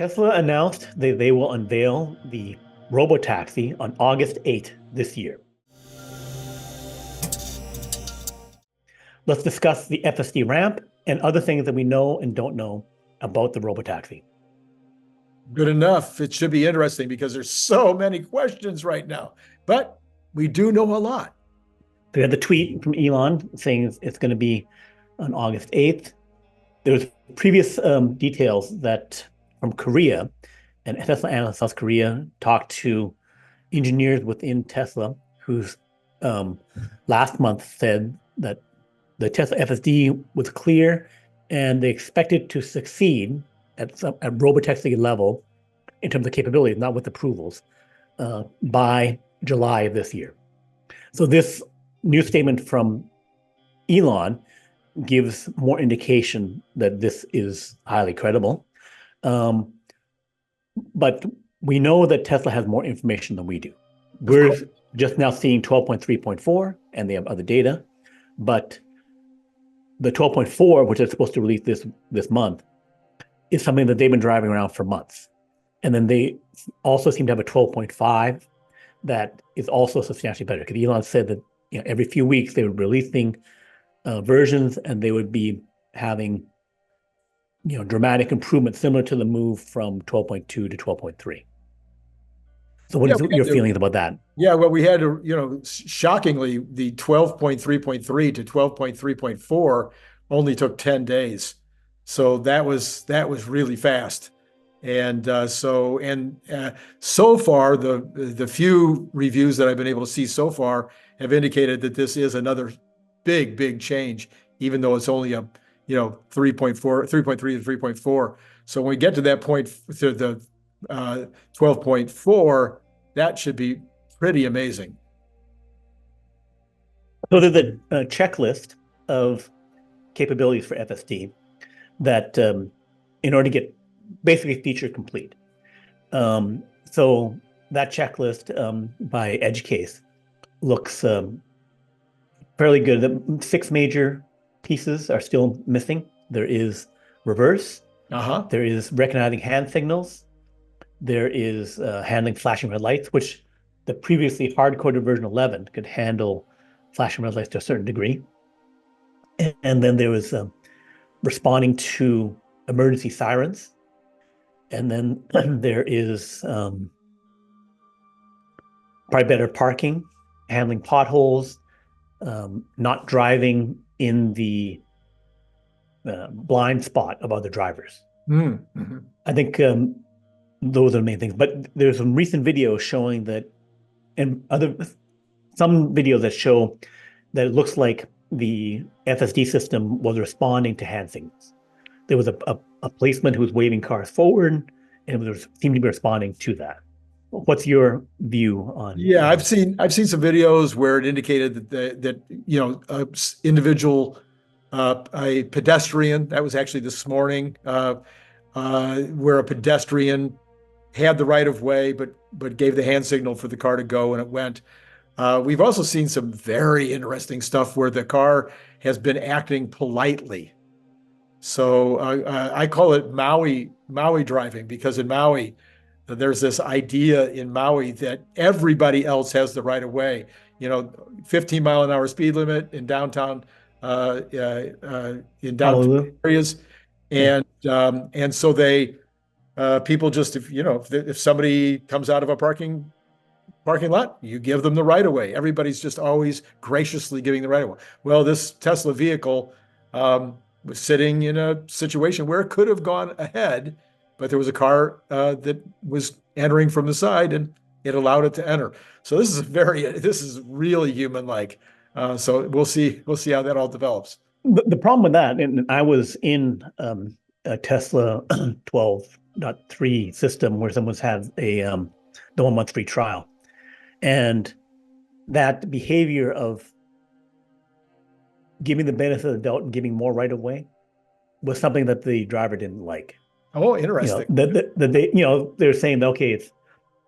Tesla announced that they will unveil the Robotaxi on August 8th this year. Let's discuss the FSD Ramp and other things that we know and don't know about the Robotaxi. Good enough. It should be interesting because there's so many questions right now, but we do know a lot. We had the tweet from Elon saying it's going to be on August 8th. There was previous details that from Korea, and Tesla analysts in South Korea talked to engineers within Tesla who's last month said that the Tesla FSD was clear and they expected to succeed at Robotaxi level in terms of capabilities, not with approvals, by July of this year. So this new statement from Elon gives more indication that this is highly credible. But we know that Tesla has more information than we do. We're just now seeing 12.3.4, and they have other data. But the 12.4, which is supposed to release this month, is something that they've been driving around for months. And then they also seem to have a 12.5 that is also substantially better. Because Elon said that every few weeks they would be releasing versions, and they would be having dramatic improvement similar to the move from 12.2 to 12.3. So what is your feelings about that? Yeah, well, we had to, shockingly, the 12.3.3 to 12.3.4 only took 10 days. So that was really fast. And so far, the few reviews that I've been able to see so far have indicated that this is another big change, even though it's only a 3.3 to 3.4. So when we get to that point, to the 12.4, that should be pretty amazing. So there's a checklist of capabilities for FSD that in order to get basically feature complete. So that checklist by edge case looks fairly good. The 6 major pieces are still missing. There is reverse. There is recognizing hand signals. There is handling flashing red lights, which the previously hard-coded version 11 could handle flashing red lights to a certain degree. And then there was responding to emergency sirens. And then there is probably better parking, handling potholes, not driving in the blind spot of other drivers. Mm-hmm. I think those are the main things. But there's some recent videos showing that, and some videos that show that it looks like the FSD system was responding to hand signals. There was a policeman who was waving cars forward, and it seemed to be responding to that. What's your view on? Yeah, I've seen some videos where it indicated that a individual, a pedestrian, that was actually this morning, where a pedestrian had the right of way, but gave the hand signal for the car to go, and it went. We've also seen some very interesting stuff where the car has been acting politely. So I call it Maui driving, because in Maui, there's this idea in Maui that everybody else has the right of way. 15-mile-an-hour speed limit in downtown areas, and so they people just if somebody comes out of a parking lot, you give them the right of way. Everybody's just always graciously giving the right of way. Well, this Tesla vehicle was sitting in a situation where it could have gone ahead, but there was a car that was entering from the side, and it allowed it to enter. So this is really human-like. So we'll see how that all develops. The problem with that, and I was in a Tesla 12.3 system where someone's had the 1 month free trial, and that behavior of giving the benefit of the doubt and giving more right of way was something that the driver didn't like. Oh, interesting. They're saying, okay,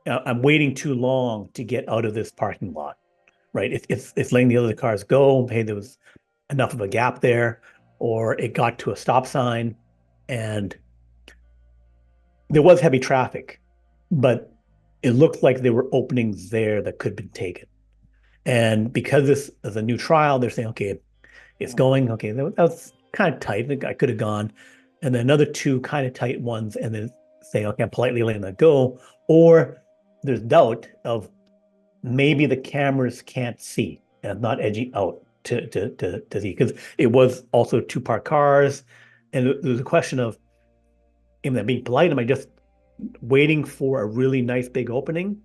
I'm waiting too long to get out of this parking lot, right? It's letting the other cars go. Hey, there was enough of a gap there, or it got to a stop sign, and there was heavy traffic, but it looked like there were openings there that could be taken. And because this is a new trial, they're saying, okay, it's going, okay, that was kind of tight. I could have gone. And then another two kind of tight ones, and then saying, okay, I'm politely letting that go. Or there's doubt of maybe the cameras can't see and not edging out to see, because it was also two parked cars. And there's a question of, am I being polite? Am I just waiting for a really nice big opening?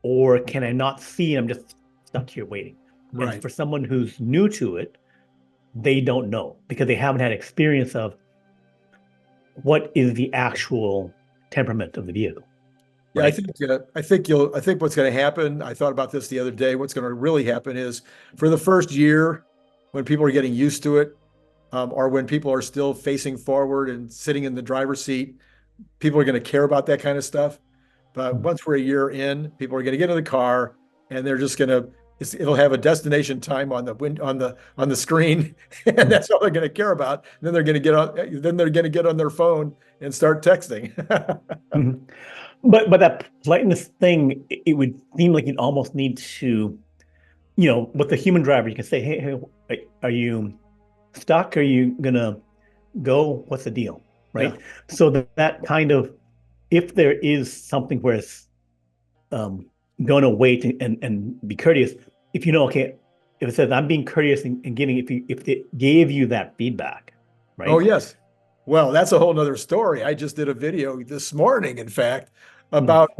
Or can I not see? I'm just stuck here waiting. Right. And for someone who's new to it, they don't know because they haven't had experience of what is the actual temperament of the vehicle. Yeah, Right? I think what's going to happen, I thought about this the other day, what's going to really happen is for the first year, when people are getting used to it, or when people are still facing forward and sitting in the driver's seat, people are going to care about that kind of stuff. But once we're a year in, people are going to get in the car and they're just going to, it'll have a destination time on the on the screen, and that's all they're going to care about. And then they're going to get on their phone and start texting. Mhm. But that politeness thing, it would seem like you'd almost need to, with the human driver, you can say, hey, are you stuck? Are you gonna go? What's the deal? Yeah. Right? So that kind of, if there is something where it's going to wait and be courteous, if okay, if it says I'm being courteous and giving, if it gave you that feedback, Oh, right? yes. Well, that's a whole nother story. I just did a video this morning, in fact, Mm, about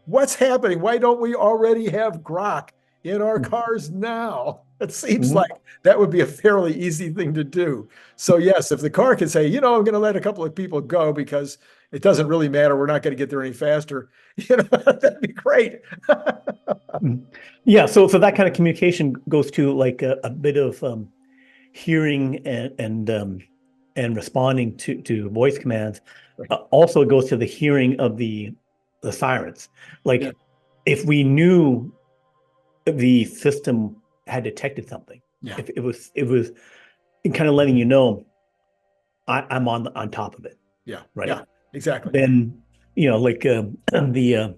what's happening. Why don't we already have grok in our mm, cars now? It seems mm, like that would be a fairly easy thing to do. So yes, if the car can say, I'm going to let a couple of people go because it doesn't really matter, we're not going to get there any faster, that'd be great. mm. Yeah, so that kind of communication goes to like a bit of hearing and responding to voice commands. Also, it goes to the hearing of the sirens. Yeah, Like if we knew the system had detected something, yeah, if it was kind of letting you know I'm on top of it, yeah, right? yeah, exactly. Then like the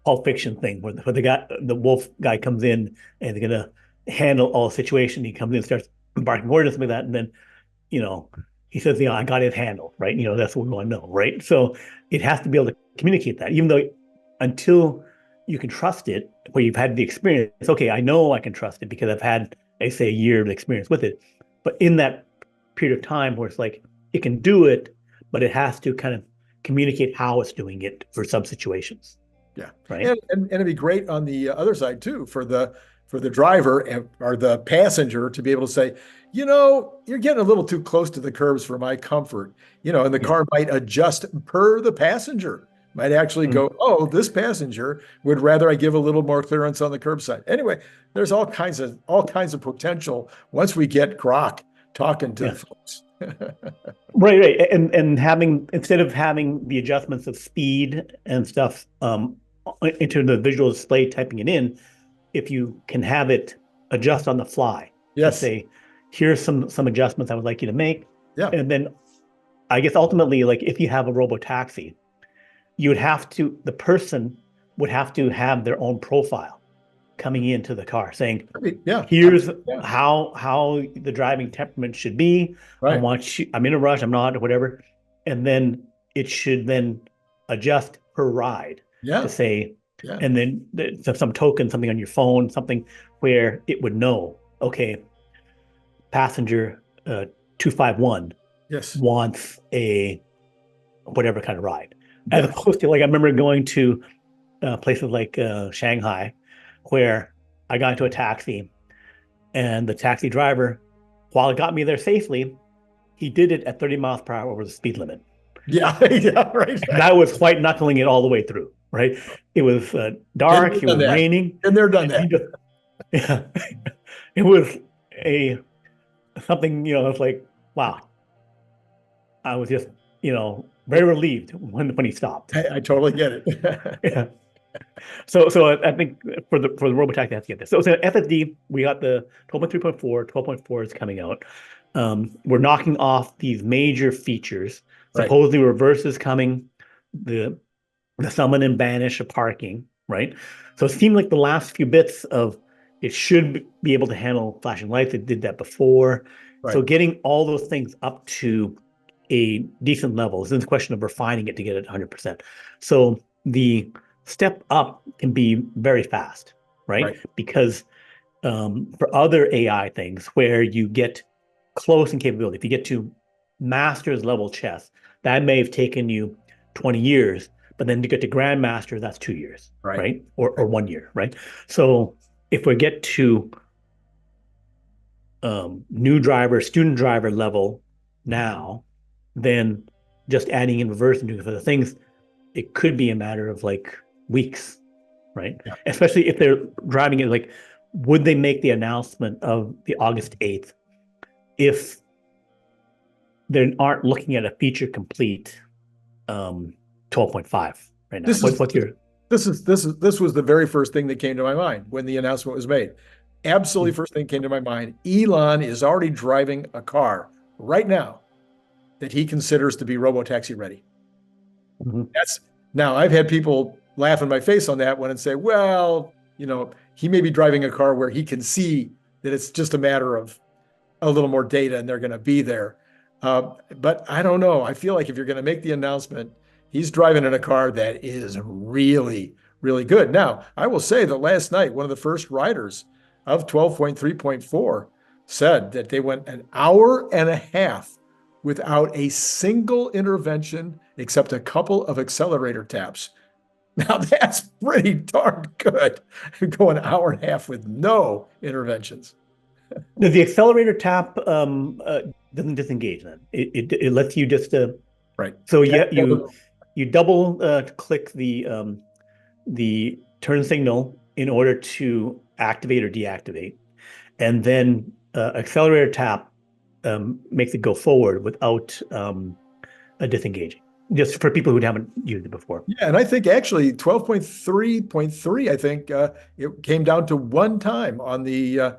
Pulp Fiction thing where the wolf guy comes in and they're gonna handle all the situation. He comes in and starts barking orders like that, and then you know he says, I got it handled, right? That's what we want to know, right? So it has to be able to communicate that, even though until you can trust it, where you've had the experience. Okay, I know I can trust it because I've had, I say, a year of experience with it. But in that period of time where it's like it can do it, but it has to kind of communicate how it's doing it for some situations, Yeah, right? and it'd be great on the other side too for the driver or the passenger to be able to say, you're getting a little too close to the curbs for my comfort, and the Yeah. car might adjust per the passenger. Might actually Mm. go, oh, this passenger would rather I give a little more clearance on the curbside. Anyway, there's all kinds of potential once we get grok talking to the Yeah. folks. Right. And having, instead of having the adjustments of speed and stuff into the visual display, typing it in, if you can have it adjust on the fly and Yes. say, here's some adjustments I would like you to make. Yeah. And then I guess ultimately, like if you have a robo taxi, the person would have to have their own profile coming into the car saying, Yeah. here's Yeah. how the driving temperament should be. Right. I'm in a rush, I'm not, or whatever. And then it should then adjust per ride to Yeah. say, Yeah. and then some token, something on your phone, something where it would know, okay, passenger 251 Yes. wants a whatever kind of ride. As Yeah. opposed to, like, I remember going to places like Shanghai, where I got into a taxi and the taxi driver, while it got me there safely, he did it at 30 miles per hour over the speed limit. Yeah. Yeah. Right. And I was white knuckling it all the way through, right? It was Been dark, there, it done was that. raining, Been there, done and he that. just, yeah, it was a something, it's like, wow, I was just, very relieved when he stopped. I totally get it. Yeah. So I think for the Robotax, they have to get this. So FSD, we got the 12.3.4, 12.4 is coming out. We're knocking off these major features. Right. Supposedly reverse is coming, the the summon and banish of parking, right? So it seemed like the last few bits of it should be able to handle flashing lights. It did that before. So Right. getting all those things up to a decent level is a question of refining it to get it 100%. So the step up can be very fast, right? Right. Because for other AI things where you get close in capability, if you get to master's level chess, that may have taken you 20 years, but then to get to grandmaster, that's 2 years, Right. right? Or 1 year, right? So if we get to new driver, student driver level now, then just adding in reverse and doing other things, it could be a matter of like weeks, right? Yeah. Especially if they're driving it, like, would they make the announcement of the August 8th if they aren't looking at a feature complete 12.5 right now? This is What's your this was the very first thing that came to my mind when the announcement was made. Absolutely first thing that came to my mind. Elon is already driving a car right now that he considers to be robotaxi ready. Mhm. That's now I've had people laugh in my face on that one and say, well, he may be driving a car where he can see that it's just a matter of a little more data and they're going to be there. But I don't know. I feel like if you're going to make the announcement, he's driving in a car that is really, really good. Now, I will say that last night, one of the first riders of 12.3.4 said that they went an hour and a half without a single intervention except a couple of accelerator taps. Now, that's pretty darn good. Go an hour and a half with no interventions. Does the accelerator tap doesn't disengage then? It lets you just Right. so you double click the turn signal in order to activate or deactivate, and then accelerator tap makes it go forward without a disengaging. Just for people who haven't used it before. Yeah, and I think actually 12.3.3, I think it came down to one time on the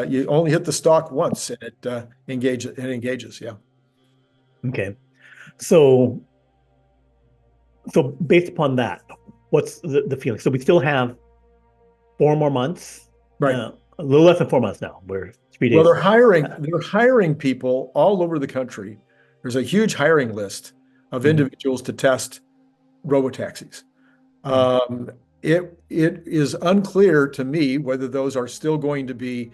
you only hit the stalk once and it engages. Yeah. Okay, so so based upon that, what's the feeling? So we still have 4 more months, Right. a little less than 4 months now. We're three Well, days. they're hiring people all over the country. There's a huge hiring list of Mhm, individuals to test robotaxis. mhm, Um, it is unclear to me whether those are still going to be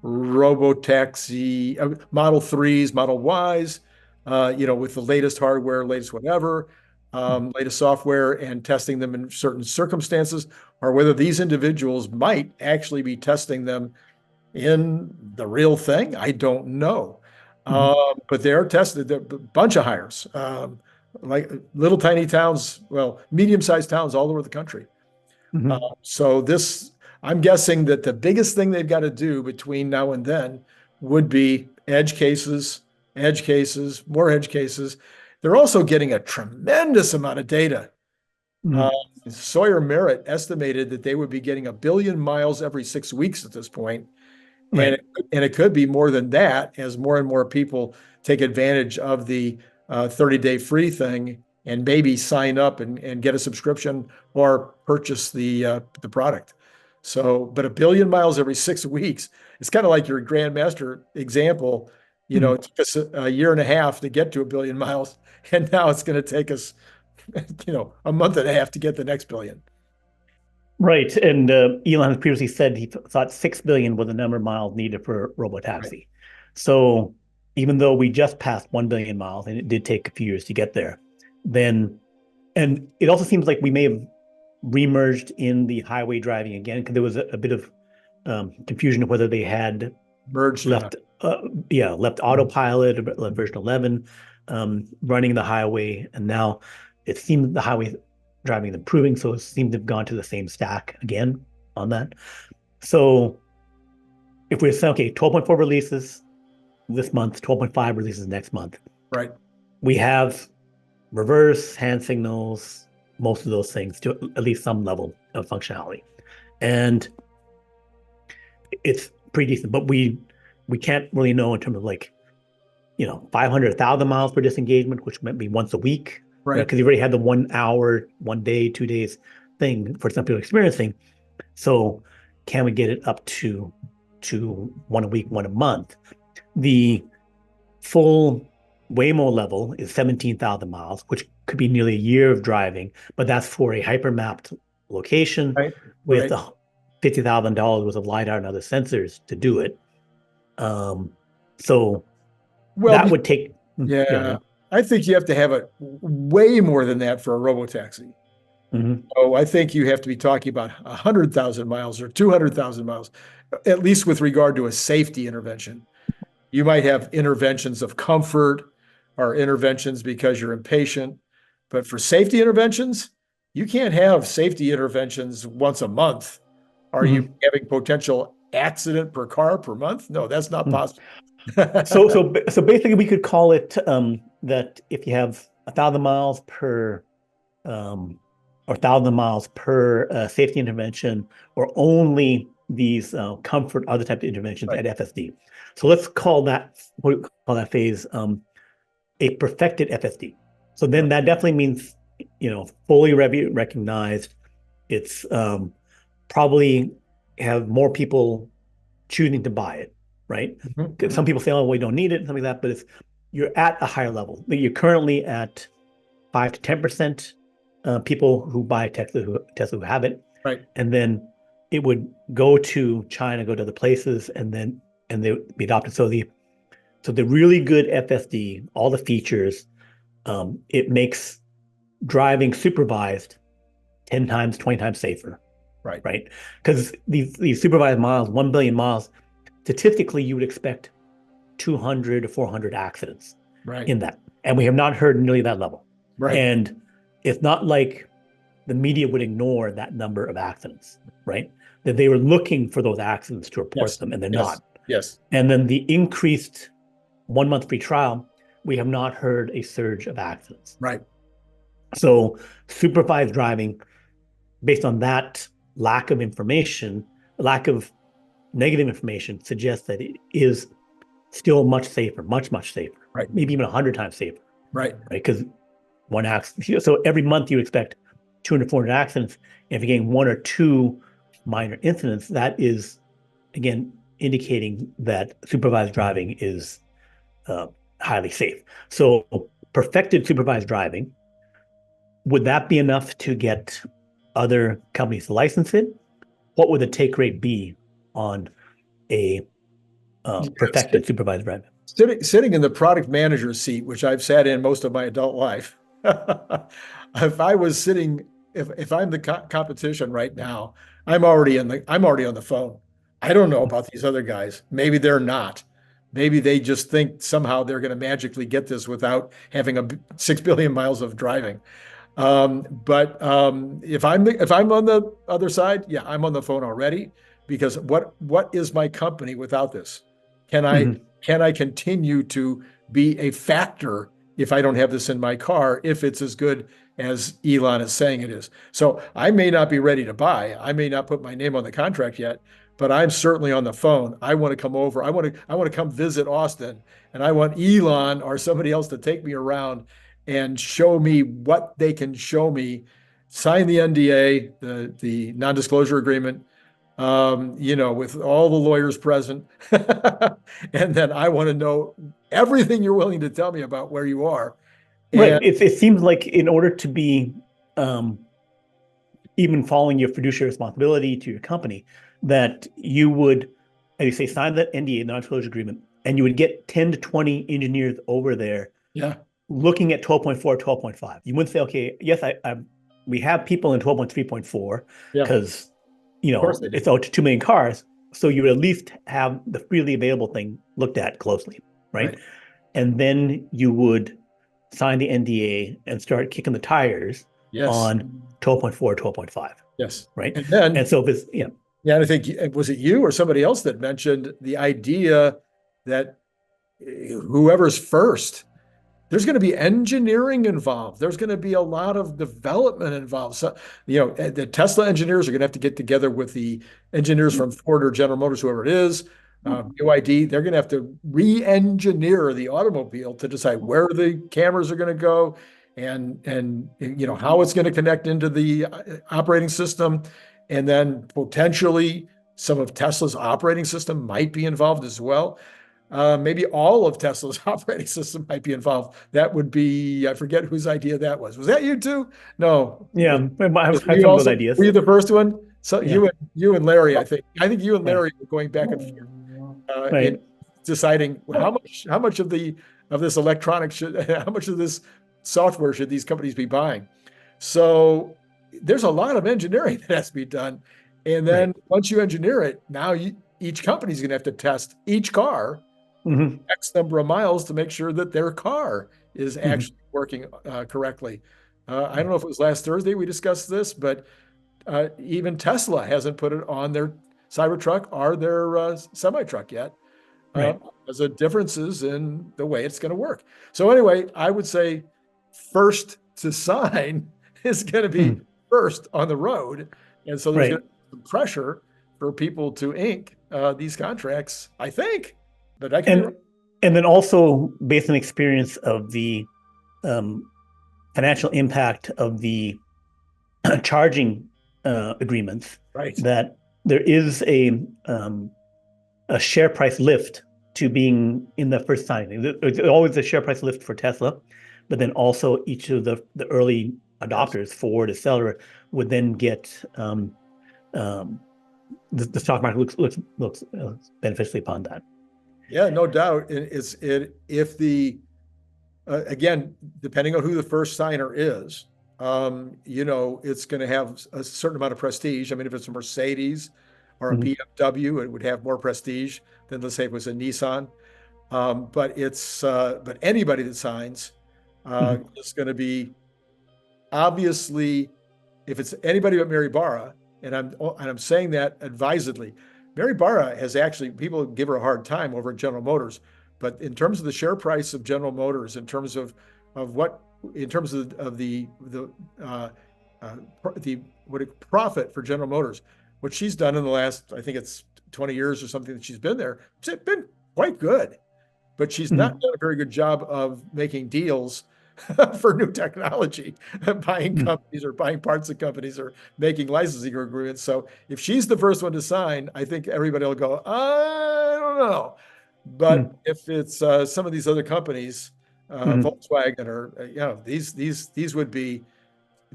robotaxi Model 3s, Model Ys, with the latest hardware, latest whatever, mhm, latest software, and testing them in certain circumstances, or whether these individuals might actually be testing them in the real thing. I don't know. mhm, But they're tested, a bunch of hires, like little tiny towns, well, medium-sized towns all over the country. mhm, So I'm guessing that the biggest thing they've got to do between now and then would be edge cases, more edge cases. They're also getting a tremendous amount of data. Uh, mhm. Sawyer Merritt estimated that they would be getting 1 billion miles every 6 weeks at this point. And Right. it, and it could be more than that as more and more people take advantage of the 30-day free thing and maybe sign up and get a subscription or purchase the product. So, but 1 billion miles every 6 weeks, it's kind of like your Grandmaster example. Mhm. It took us a year and a half to get to 1 billion miles, and now it's going to take us, a month and a half to get the next billion. Right. And Elon has previously said he thought 6 billion was the number of miles needed for Right. Robotaxi. So even though we just passed 1 billion miles and it did take a few years to get there, then, and it also seems like we may have remerged in the highway driving again because there was a bit of confusion of whether they had Merged, yeah. left, left autopilot, left version 11, running the highway, and now it seems the highway driving is improving, so it seems to have gone to the same stack again on that. So if we say, okay, 12.4 releases this month, 12.5 releases next month, Right. we have reverse hand signals, most of those things to at least some level of functionality, and it's pretty decent. But we can't really know in terms of like 500,000 miles per disengagement, which might be once a week, Right. because you already had the 1 hour, 1 day, 2 days thing for some people experiencing. So can we get it up to one a week, one a month? The full Waymo level is 17,000 miles, which could be nearly a year of driving, but that's for a hypermapped location Right. with Right. $50,000 worth of LiDAR and other sensors to do it. So Well, that would take, go yeah, ahead. I think you have to have it way more than that for a robotaxi. Mhm. So I think you have to be talking about 100,000 miles or 200,000 miles, at least with regard to a safety intervention. You might have interventions of comfort or interventions because you're impatient. But for safety interventions, you can't have safety interventions once a month. Are you Mhm. having potential accident per car per month? No, that's not Mhm. possible. So basically, we could call it that if you have 1,000 miles per um, or 1,000 miles per safety intervention, or only these comfort other type of interventions Right. at FSD. So let's call that what we call that phase a perfected FSD. So then Right. that definitely means fully recognized. It's probably have more people choosing to buy it, right? Mhm, 'Cause some mhm. people say, "Oh, we don't need it," something like that. But it's you're at a higher level. You're currently at 5 to 10% people who buy Tesla who have it, Right. and then it would go to China, go to other places, and they would be adopted. So the really good FSD, all the features, it makes driving supervised 10 times, 20 times safer, Right. right? Because these supervised miles, 1 billion miles, statistically, you would expect 200 to 400 accidents Right. in that. And we have not heard nearly that level. Right. And it's not like the media would ignore that number of accidents, right? That they were looking for those accidents to report Yes. them, and they're Yes. not. Yes. And then the increased 1 month free trial, we have not heard a surge of accidents. Right. So supervised driving, based on that lack of information, lack of negative information, suggests that it is still much safer, much, much safer, Right. maybe even 100 times safer, Right. right? Because one accident, so every month you expect 200, 400 accidents. And if you're getting one or two minor incidents, that is, again, indicating that supervised driving is uh, highly safe. So perfected supervised driving, would that be enough to get other companies to license it? What would the take rate be on a Yes. perfected supervised driving? Sitting in the product manager seat, which I've sat in most of my adult life, if I was sitting, if I'm the competition right now, I'm already on the phone. I don't know about these other guys. Maybe they're not. Maybe they just think somehow they're going to magically get this without having 6 billion miles of driving. But if I'm on the other side, yeah, I'm on the phone already because what is my company without this? Can I Mhm. can I continue to be a factor if I don't have this in my car, if it's as good as Elon is saying it is? So I may not be ready to buy. I may not put my name on the contract yet, but I'm certainly on the phone. I want to come over. I want to come visit Austin, and I want Elon or somebody else to take me around and show me what they can show me. Sign the NDA, the non-disclosure agreement, with all the lawyers present. And then I want to know everything you're willing to tell me about where you are. Right. And It seems like in order to be um, even following your fiduciary responsibility to your company, that you would, as you say, sign that NDA, non-disclosure agreement, and you would get 10 to 20 engineers over there yeah, looking at 12.4, 12.5. You wouldn't say, okay, yes, we have people in 12.3.4 yeah, of because, course they do. it's out to 2 million cars. So you would at least have the freely available thing looked at closely, right? Right. And then you would sign the NDA and start kicking the tires Yes. on 12.4, 12.5, Yes. right? And then, And so if it's, yeah, I think, was it you or somebody else that mentioned the idea that whoever's first, there's going to be engineering involved. There's going to be a lot of development involved. So, the Tesla engineers are going to have to get together with the engineers from Ford or General Motors, whoever it is. BYD, they're going to have to re-engineer the automobile to decide where the cameras are going to go and how it's going to connect into the operating system. And then potentially some of Tesla's operating system might be involved as well. Maybe all of Tesla's operating system might be involved. That would be, I forget whose idea that was. Was that you too? No. Yeah, I have Were had you some of those also, were ideas. you the first one? So Yeah, you and Larry, I think. I think you and right, Larry were going back and forth in right. deciding how much of this electronics should how much of this software should these companies be buying. So there's a lot of engineering that has to be done. And Right. then once you engineer it, now each company's going to have to test each car Hmm. X number of miles to make sure that their car is Hmm. actually working correctly. I don't know if it was last Thursday we discussed this, but even Tesla hasn't put it on their Cybertruck or their semi truck yet. Uh, Right. there's a differences in the way it's going to work. So anyway, I would say first to sign is going to be Hmm. first on the road, and so there's going Right. to be some pressure for people to ink these contracts. I think, but I could be wrong. And and then also based on experience of the um, financial impact of the charging agreements, Right. that there is a share price lift to being in the first signing. There's always a share price lift for Tesla, but then also each of the early Yes. adopters, Ford, etc., would then get um, the stock market looks beneficially upon that. Yeah, no doubt. If the again, depending on who the first signer is, it's going to have a certain amount of prestige. I mean, if it's a Mercedes or a Mhm. BMW, it would have more prestige than, let's say, it was a Nissan. But anybody that signs Mhm. is going to be obviously, if it's anybody but Mary Barra, and I'm saying that advisedly. Mary Barra has actually, people give her a hard time over at General Motors, but in terms of the share price of General Motors, of what in terms of uh, the what profit for General Motors, what she's done in the last, I think it's 20 years or something that she's been there, it's been quite good, but she's not Mhm. done a very good job of making deals for new technology, buying Mhm. companies or buying parts of companies or making licensing agreements. So if she's the first one to sign, I think everybody will go, I don't know. But Mhm. if it's some of these other companies, Mhm. Volkswagen or these would be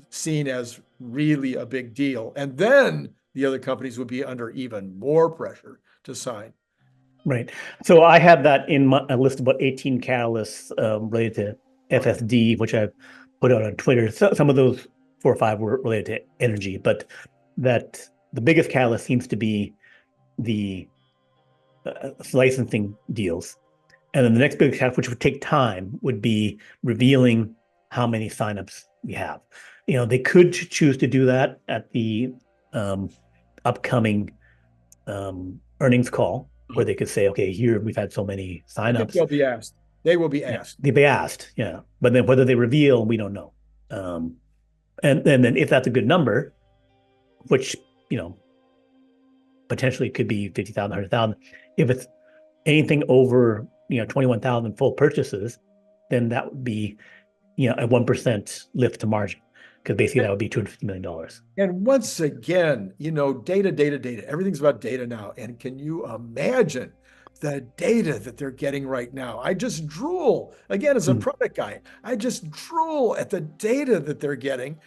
seen as really a big deal, and then the other companies would be under even more pressure to sign. Right. So I have that in a list of about 18 catalysts related to Okay. FSD, which I put out on Twitter. So, some of those four or five were related to energy, but that the biggest catalyst seems to be the licensing deals. And then the next big catalyst, which would take time, would be revealing how many signups we have. They could choose to do that at the um, upcoming earnings call, where they could say, okay, here we've had so many I think signups. they'll be asked. They will be Yeah, asked. they'd be asked, yeah. But then whether they reveal, we don't know. Um, and then if that's a good number, which you know potentially could be 50,000, 100,000, if it's anything over 21,000 full purchases, then that would be a 1% lift to margin, because basically that would be $250 million. And once again, data, data, data. Everything's about data now. And can you imagine the data that they're getting right now? I just drool. Again, as a Mm-hmm. product guy, I just drool at the data that they're getting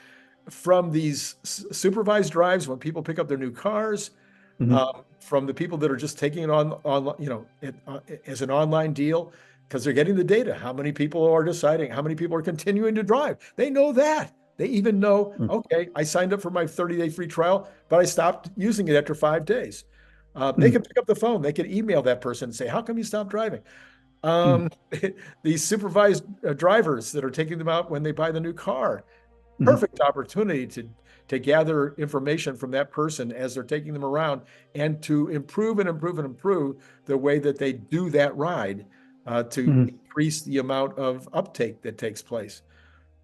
from these supervised drives when people pick up their new cars, Mm-hmm. from the people that are just taking it as an online deal, because they're getting the data. How many people are deciding? How many people are continuing to drive? They know that. They even know, okay, I signed up for my 30-day free trial, but I stopped using it after 5 days. They Mm-hmm. can pick up the phone. They can email that person and say, how come you stopped driving? Mm-hmm. Um, these supervised drivers that are taking them out when they buy the new car, Mm-hmm. perfect opportunity to gather information from that person as they're taking them around and to improve and improve and improve the way that they do that ride to Mm-hmm. increase the amount of uptake that takes place.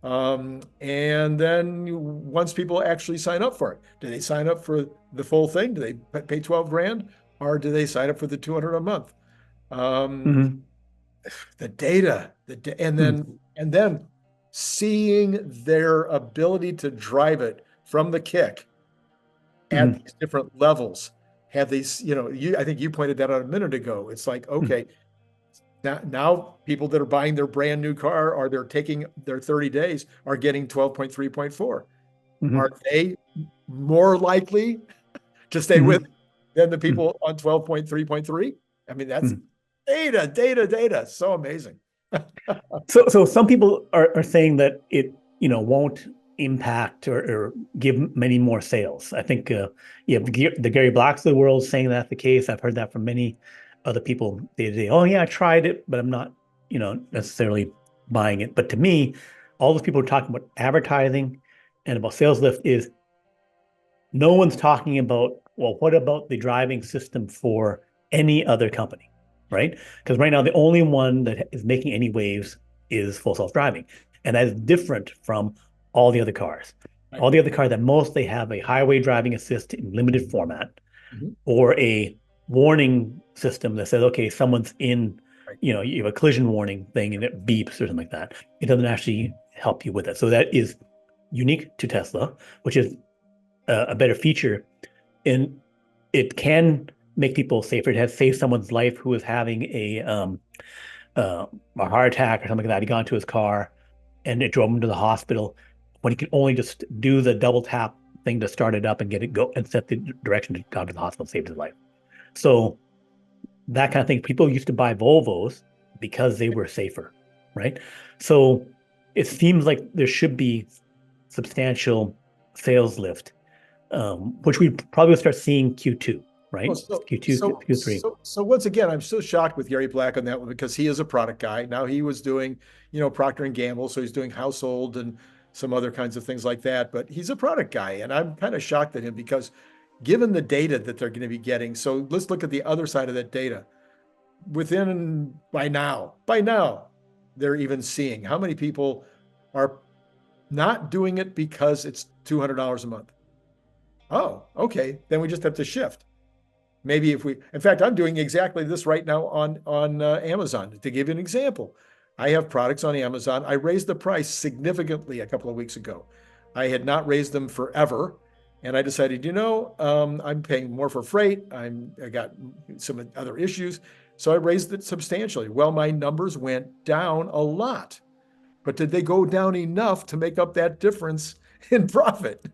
And then once people actually sign up for it, do they sign up for the full thing? Do they pay 12 grand? or do they sign up for the 200 a month? Um, Hmm. the data, and then seeing their ability to drive it from the kick at Hmm. these different levels. Have these, I think you pointed that out a minute ago. It's like, okay, now people that are buying their brand new car or they're taking their 30 days are getting 12.3.4. Are Hmm. they more likely to stay with Hmm. than the people on 12.3.3? I mean, that's Hmm. data, data, data. So amazing. So some people are saying that it, won't impact or give many more sales. I think you have the Gary Blacks of the world saying that's the case. I've heard that from many other people. They say, "Oh yeah, I tried it, but I'm not, necessarily buying it." But to me, all those people are talking about advertising and about sales lift is no one's talking about, well, what about the driving system for any other company, right? Because right now, the only one that is making any waves is full self-driving. And that is different from all the other cars. Right. All the other cars that most they have a highway driving assist in limited format Mhm. or a warning system that says, okay, someone's in, Right. you have a collision warning thing and it beeps or something like that. It doesn't actually help you with it. So that is unique to Tesla, which is a better feature, and it can make people safer. It has saved someone's life who was having a heart attack or something like that. He got into his car and it drove him to the hospital when he could only just do the double tap thing to start it up and get it go and set the direction to go to the hospital, saved his life. So that kind of thing. People used to buy Volvos because they were safer, right? So it seems like there should be substantial sales lift, which we probably will start seeing Q2, Well, right? so Q2, so Q3. so so once again, I'm still shocked with Gary Black on that one because he is a product guy. Now he was doing, Procter and Gamble, so he's doing household and some other kinds of things like that. But he's a product guy, and I'm kind of shocked at him because given the data that they're going to be getting, so let's look at the other side of that data. Within by now, they're even seeing how many people are not doing it because it's $200 a month. Oh, okay, then we just have to shift. Maybe if we, in fact, I'm doing exactly this right now on Amazon. To give you an example, I have products on Amazon. I raised the price significantly a couple of weeks ago. I had not raised them forever, and I decided, I'm paying more for freight. I got some other issues, so I raised it substantially. Well, my numbers went down a lot, but did they go down enough to make up that difference in profit?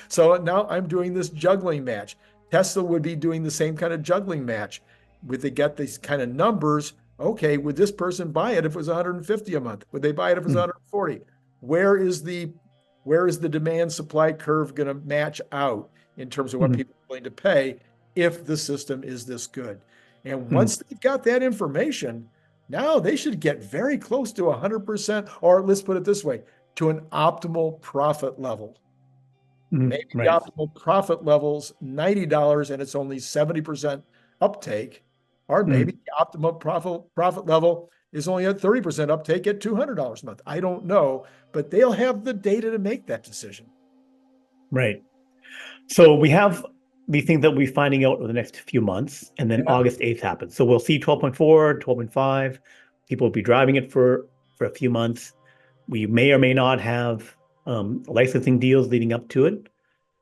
So now I'm doing this juggling match. Tesla would be doing the same kind of juggling match. Would they get these kind of numbers? Okay, would this person buy it if it was 150 a month? Would they buy it if it was Mm, 140? Where is the where is the demand supply curve going to match out in terms of what mm, people are willing to pay if the system is this good? And mm, once they've got that information, now they should get very close to 100%, or let's put it this way, to an optimal profit level. mm, Maybe the right. optimal profit level's $90 and it's only 70% uptake, or maybe Mm, the optimal profit level is only at 30% uptake at $200 a month. I don't know, but they'll have the data to make that decision. right. So we have these things that we'll be finding out over the next few months, and then Yeah. August 8th happens. So we'll see 12.4, 12.5. People will be driving it for a few months. We may or may not have licensing deals leading up to it.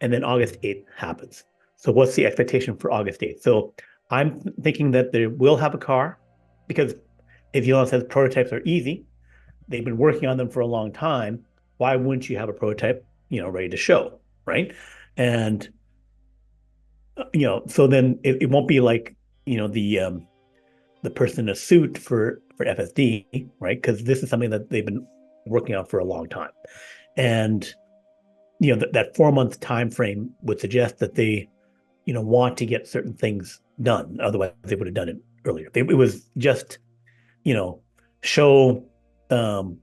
And then August 8th happens. So what's the expectation for August 8th? So I'm thinking that they will have a car because if Elon says prototypes are easy, they've been working on them for a long time. Why wouldn't you have a prototype, ready to show, right? And so then it won't be like, the person in a suit for FSD, right? Because this is something that they've been working on for a long time. And that 4 month time frame would suggest that they want to get certain things done. Otherwise, they would have done it earlier. It was just, you know, show um,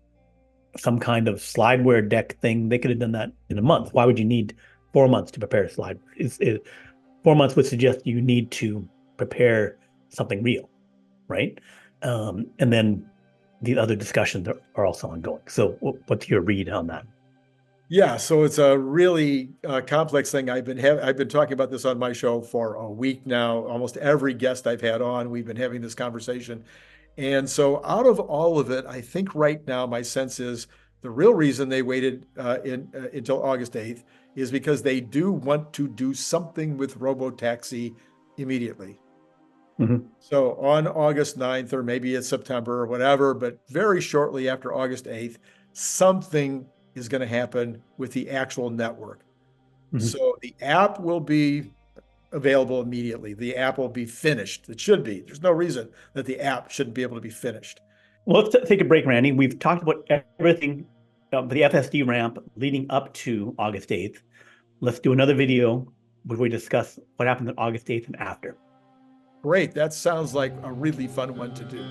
some kind of slideware deck thing. They could have done that in a month. Why would you need 4 months to prepare a slide? 4 months would suggest you need to prepare something real, right? And then the other discussions are also ongoing. So, what's your read on that? Yeah, so it's a really complex thing. I've been talking about this on my show for a week now. Almost every guest I've had on, we've been having this conversation. And so out of all of it, I think right now my sense is the real reason they waited until August 8th is because they do want to do something with Robotaxi immediately. Mhm. So on August 9th, or maybe it's September or whatever, but very shortly after August 8th, something is going to happen with the actual network. Mhm. So the app will be available immediately. The app will be finished. It should be. There's no reason that the app shouldn't be able to be finished. Well, let's take a break, Randy. We've talked about everything, the FSD ramp leading up to August 8th. Let's do another video where we discuss what happened on August 8th and after. Great. That sounds like a really fun one to do.